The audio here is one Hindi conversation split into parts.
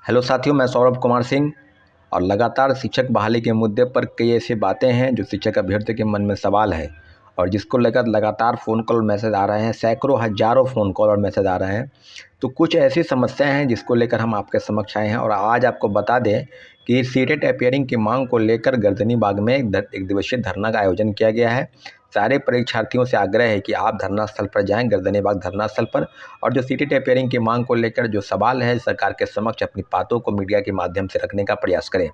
हेलो साथियों, मैं सौरभ कुमार सिंह। और लगातार शिक्षक बहाली के मुद्दे पर कई ऐसी बातें हैं जो शिक्षक अभ्यर्थी के मन में सवाल है और जिसको लेकर लगातार फ़ोन कॉल मैसेज आ रहे हैं, सैकड़ों हज़ारों फ़ोन कॉल और मैसेज आ रहे हैं। तो कुछ ऐसी समस्याएं हैं जिसको लेकर हम आपके समक्ष आए हैं और आज आपको बता दें कि सीटेट अपीयरिंग की मांग को लेकर गर्दनी बाग में एक दिवसीय धरना का आयोजन किया गया है। सारे परीक्षार्थियों से आग्रह है कि आप धरना स्थल पर जाएं, गर्दनी बाग धरना स्थल पर, और जो सीटेट अपीयरिंग की मांग को लेकर जो सवाल है सरकार के समक्ष अपनी बातों को मीडिया के माध्यम से रखने का प्रयास करें।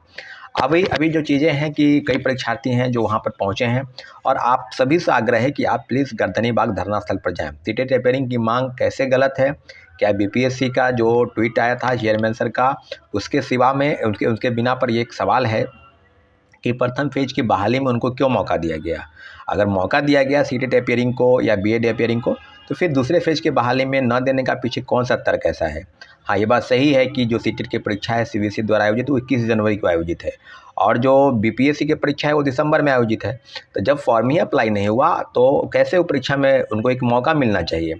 अभी जो चीज़ें हैं कि कई परीक्षार्थी हैं जो वहाँ पर पहुँचे हैं और आप सभी से आग्रह है कि आप प्लीज़ गर्दनी बाग धरना स्थल पर जाएं। सीटेट अपीयरिंग की मांग कैसे गलत है? क्या बीपीएससी का जो ट्वीट आया था चेयरमैन सर का, उसके सिवा में उसके बिना पर ये एक सवाल है कि प्रथम फेज की बहाली में उनको क्यों मौका दिया गया? अगर मौका दिया गया सीटेट अपीयरिंग को या बीएड अपीयरिंग को, तो फिर दूसरे फेज की बहाली में न देने का पीछे कौन सा तर्क ऐसा है? हाँ, ये बात सही है कि जो सीटेट की परीक्षा है सीबीएसई द्वारा आयोजित वो 21 जनवरी को आयोजित है और जो बीपीएससी की परीक्षा है वो दिसंबर में आयोजित है। तो जब फॉर्म ही अप्लाई नहीं हुआ तो कैसे वो परीक्षा में उनको एक मौका मिलना चाहिए?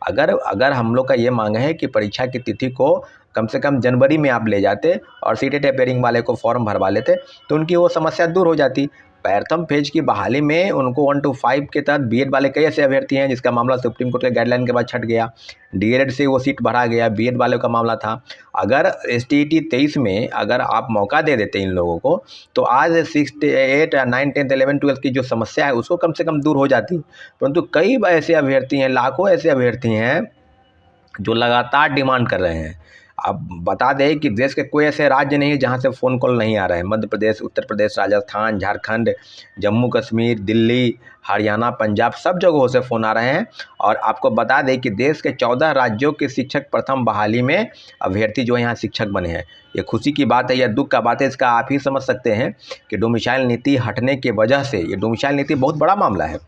अगर हम लोग का ये मांग है कि परीक्षा की तिथि को कम से कम जनवरी में आप ले जाते और सीटेट अपीयरिंग वाले को फॉर्म भरवा लेते तो उनकी वो समस्या दूर हो जाती। प्रथम फेज की बहाली में उनको 1 to 5 के तहत बीएड वाले कई ऐसे अभ्यर्थी हैं जिसका मामला सुप्रीम कोर्ट के गाइडलाइन के बाद छट गया। डीएलएड से वो सीट भरा गया, बीएड वालों का मामला था। अगर एसटीईटी 23 में अगर आप मौका दे देते इन लोगों को तो आज 6, 8, 9, 10, 11, 12 की जो समस्या है उसको कम से कम दूर हो जाती। परंतु कई ऐसे अभ्यर्थी हैं, लाखों ऐसे अभ्यर्थी हैं जो लगातार डिमांड कर रहे हैं। अब बता दें कि देश के कोई ऐसे राज्य नहीं है जहां से फ़ोन कॉल नहीं आ रहे हैं। मध्य प्रदेश, उत्तर प्रदेश, राजस्थान, झारखंड, जम्मू कश्मीर, दिल्ली, हरियाणा, पंजाब, सब जगहों से फ़ोन आ रहे हैं। और आपको बता दें कि देश के 14 राज्यों के शिक्षक प्रथम बहाली में अभ्यर्थी जो यहाँ शिक्षक बने हैं। ये खुशी की बात है या दुख का बात है, इसका आप ही समझ सकते हैं कि डोमिसाइल नीति हटने की वजह से, ये डोमिसाइल नीति बहुत बड़ा मामला है।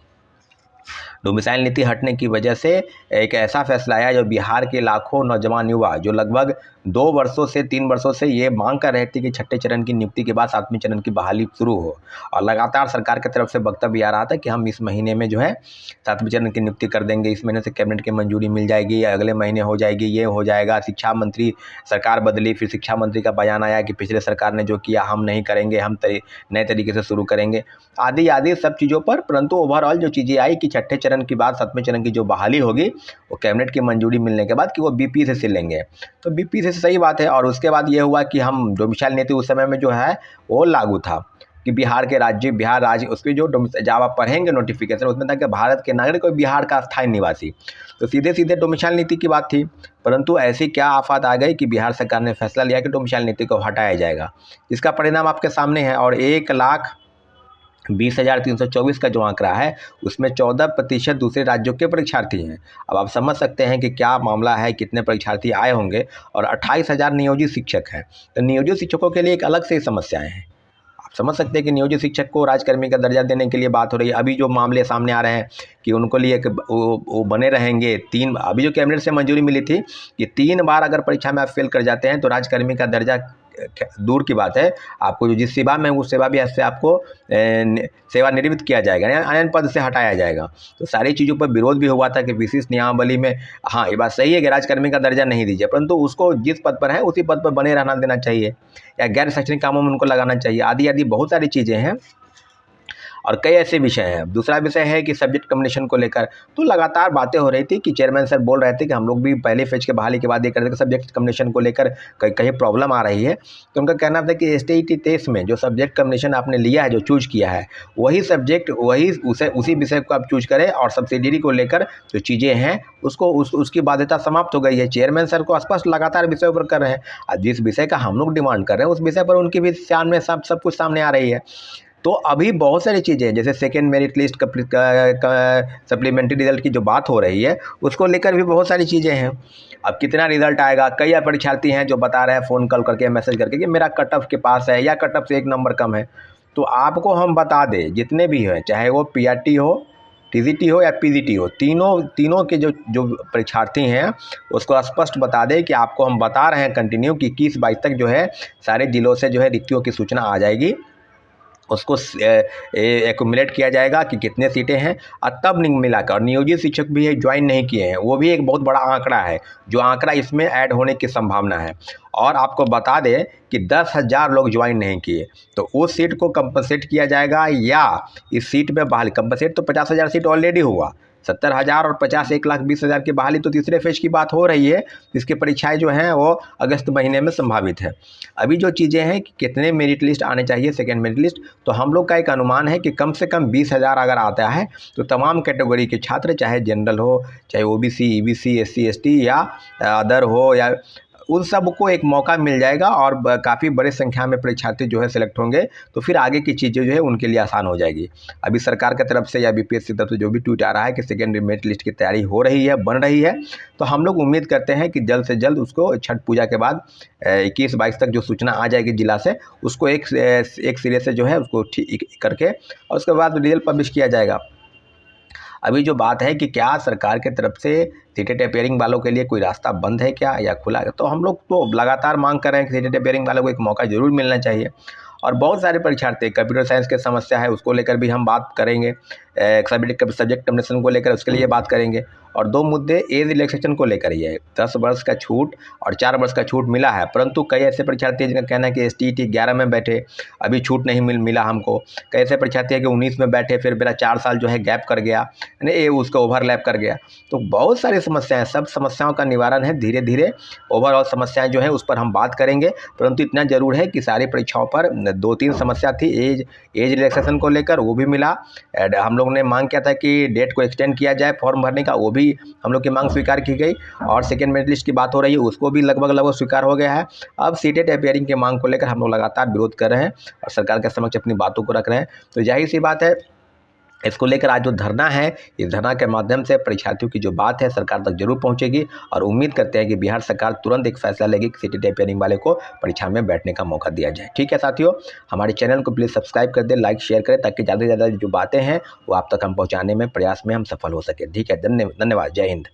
डोमिसाइल नीति हटने की वजह से एक ऐसा फैसला आया जो बिहार के लाखों नौजवान युवा जो लगभग 2 वर्षों से 3 वर्षों से ये मांग कर रहे थे कि छठे चरण की नियुक्ति के बाद 7वें चरण की बहाली शुरू हो, और लगातार सरकार की तरफ से वक्तव्य आ रहा था कि हम इस महीने में जो है 7वें चरण की नियुक्ति कर देंगे, इस महीने से कैबिनेट की मंजूरी मिल जाएगी या अगले महीने हो जाएगी, ये हो जाएगा। शिक्षा मंत्री, सरकार बदली, फिर शिक्षा मंत्री का बयान आया कि पिछले सरकार ने जो किया हम नहीं करेंगे, हम नए तरीके से शुरू करेंगे, आदि आदि सब चीज़ों पर। परंतु ओवरऑल जो चीज़ें आई कि छठे चरण के बाद 7वें चरण की जो बहाली होगी वो कैबिनेट की मंजूरी मिलने के बाद कि वो बीपीएससी से लेंगे, तो बीपीएससी से सही बात है। और उसके बाद ये हुआ कि हम डोमिसाइल नीति उस समय में जो है वो लागू था कि बिहार राज्य उसकी जब आप पढ़ेंगे नोटिफिकेशन उसमें था कि भारत के नागरिक और बिहार का स्थायी निवासी, तो सीधे सीधे डोमिसाइल नीति की बात थी। परंतु ऐसी क्या आफत आ गई कि बिहार सरकार ने फैसला लिया कि डोमिसाइल नीति को हटाया जाएगा। इसका परिणाम आपके सामने है। और 1,20,324 का जो आंकड़ा है उसमें 14% दूसरे राज्यों के परीक्षार्थी हैं। अब आप समझ सकते हैं कि क्या मामला है, कितने परीक्षार्थी आए होंगे। और 28,000 नियोजित शिक्षक हैं, तो नियोजित शिक्षकों के लिए एक अलग से समस्याएं हैं। आप समझ सकते हैं कि नियोजित शिक्षक को राजकर्मी का दर्जा देने के लिए बात हो रही है। अभी जो मामले सामने आ रहे हैं कि उनको लिए वो बने रहेंगे अभी जो कैबिनेट से मंजूरी मिली थी कि 3 बार अगर परीक्षा में आप फेल कर जाते हैं तो राजकर्मी का दर्जा दूर की बात है, आपको जो जिस सेवा में उस सेवा भी से आपको सेवानिवृत्त किया जाएगा या अन्य पद से हटाया जाएगा। तो सारी चीज़ों पर विरोध भी हुआ था कि विशिष्ट नियमावली में, हाँ ये बात सही है कि राजकर्मी का दर्जा नहीं दीजिए, परंतु उसको जिस पद पर है उसी पद पर बने रहना देना चाहिए या गैर शैक्षणिक कामों में उनको लगाना चाहिए, आदि आदि बहुत सारी चीज़ें हैं और कई ऐसे विषय हैं। दूसरा विषय है कि सब्जेक्ट कम्बिनेशन को लेकर तो लगातार बातें हो रही थी कि चेयरमैन सर बोल रहे थे कि हम लोग भी पहले फेज के बहाली के बाद ये कर रहे थे कि सब्जेक्ट कम्बिनेशन को लेकर कहीं प्रॉब्लम आ रही है। तो उनका कहना था कि एसटीईटी 23 में जो सब्जेक्ट कम्बिनेशन आपने लिया है, जो चूज किया है, वही सब्जेक्ट उसी विषय को आप चूज करें और सब्सिडरी को लेकर जो चीज़ें हैं उसकी बाध्यता समाप्त हो गई है। चेयरमैन सर को स्पष्ट लगातार विषय पर कर रहे हैं। जिस विषय का हम लोग डिमांड कर रहे हैं उस विषय पर उनकी भी सामने सब कुछ सामने आ रही है। तो अभी बहुत सारी चीज़ें हैं, जैसे second merit list supplementary result की जो बात हो रही है उसको लेकर भी बहुत सारी चीज़ें हैं। अब कितना रिजल्ट आएगा, कई परीक्षार्थी हैं जो बता रहे हैं फ़ोन कॉल करके, मैसेज करके कि मेरा कट ऑफ के पास है या कट ऑफ से 1 नंबर कम है। तो आपको हम बता दें जितने भी हैं, चाहे वो पीआरटी हो, टीजीटी हो या पीजीटी हो, तीनों के जो परीक्षार्थी हैं उसको स्पष्ट बता दें कि आपको हम बता रहे हैं कंटिन्यू कि 21-22 तक जो है सारे जिलों से जो है रिक्तियों की सूचना आ जाएगी उसको एक्यूमुलेट किया जाएगा कि कितने सीटें हैं, और तब मिलाकर। और नियोजित शिक्षक भी ज्वाइन नहीं किए हैं, वो भी एक बहुत बड़ा आंकड़ा है, जो आंकड़ा इसमें ऐड होने की संभावना है। और आपको बता दें कि 10,000 लोग ज्वाइन नहीं किए, तो उस सीट को कंपनसेट किया जाएगा या इस सीट में बहाली। कंपनसेट तो 50,000 सीट ऑलरेडी हुआ, 70,000 और 50 1,20,000 की बहाली तो तीसरे फेज की बात हो रही है, जिसकी परीक्षाएं जो हैं वो अगस्त महीने में संभावित है। अभी जो चीज़ें हैं कि कितने मेरिट लिस्ट आने चाहिए, सेकेंड मेरिट लिस्ट, तो हम लोग का एक अनुमान है कि कम से कम 20,000 अगर आता है तो तमाम कैटेगरी के छात्र, चाहे जनरल हो, चाहे ओबीसी, ईबीसी, एससी, एसटी या अदर हो, या उन सबको एक मौका मिल जाएगा और काफ़ी बड़े संख्या में परीक्षार्थी जो है सिलेक्ट होंगे, तो फिर आगे की चीज़ें जो है उनके लिए आसान हो जाएगी। अभी सरकार की तरफ से या बीपीएससी की तरफ से जो भी ट्वीट आ रहा है कि सेकेंड मेरिट लिस्ट की तैयारी हो रही है, बन रही है, तो हम लोग उम्मीद करते हैं कि जल्द से जल्द उसको छठ पूजा के बाद 21-22 तक जो सूचना आ जाएगी जिला से, उसको एक सिरे से जो है उसको ठीक करके और उसके बाद रिजल्ट पब्लिश किया जाएगा। अभी जो बात है कि क्या सरकार के तरफ से सीटेट अपेयरिंग वालों के लिए कोई रास्ता बंद है क्या या खुला है, तो हम लोग तो लगातार मांग कर रहे हैं कि सीटेट अपेयरिंग वालों को एक मौका जरूर मिलना चाहिए। और बहुत सारे परीक्षार्थी, कंप्यूटर साइंस की समस्या है उसको लेकर भी हम बात करेंगे, सब्जेक्ट कम्बिनेशन को लेकर उसके लिए बात करेंगे। और 2 मुद्दे एज रिलैक्सेशन को लेकर ही है। 10 वर्ष का छूट और 4 वर्ष का छूट मिला है, परंतु कई ऐसे परीक्षार्थी हैं जिनका कहना है कि STET 11 में बैठे, अभी छूट नहीं मिला हमको। कई ऐसे परीक्षार्थी हैं कि 19 में बैठे, फिर मेरा 4 साल जो है गैप कर गया, यानी ये उसका ओवरलैप कर गया। तो बहुत सारी समस्याएं, सब समस्याओं का निवारण है धीरे धीरे। ओवरऑल समस्याएं जो है उस पर हम बात करेंगे, परंतु इतना जरूर है कि सारी परीक्षाओं पर 2-3 समस्या थी। एज रिलैक्सेशन को लेकर वो भी मिला। हम लोग ने मांग किया था कि डेट को एक्सटेंड किया जाए फॉर्म भरने का, वो भी हम लोग की मांग स्वीकार की गई। और सेकेंड मेरिट लिस्ट की बात हो रही है, उसको भी लगभग स्वीकार हो गया है। अब सीटेट अपेयरिंग की मांग को लेकर हम लोग लगातार विरोध कर रहे हैं और सरकार के समक्ष अपनी बातों को रख रहे हैं। तो जाहिर सी बात है, इसको लेकर आज जो धरना है, इस धरना के माध्यम से परीक्षार्थियों की जो बात है सरकार तक जरूर पहुंचेगी। और उम्मीद करते हैं कि बिहार सरकार तुरंत एक फैसला लेगी कि सीटेट अपेयरिंग वाले को परीक्षा में बैठने का मौका दिया जाए। ठीक है साथियों, हमारे चैनल को प्लीज़ सब्सक्राइब कर दें, लाइक शेयर करें, ताकि ज़्यादा से ज़्यादा जो बातें हैं वो आप तक हम पहुँचाने में प्रयास में हम सफल हो सके। ठीक है, धन्यवाद। जय हिंद।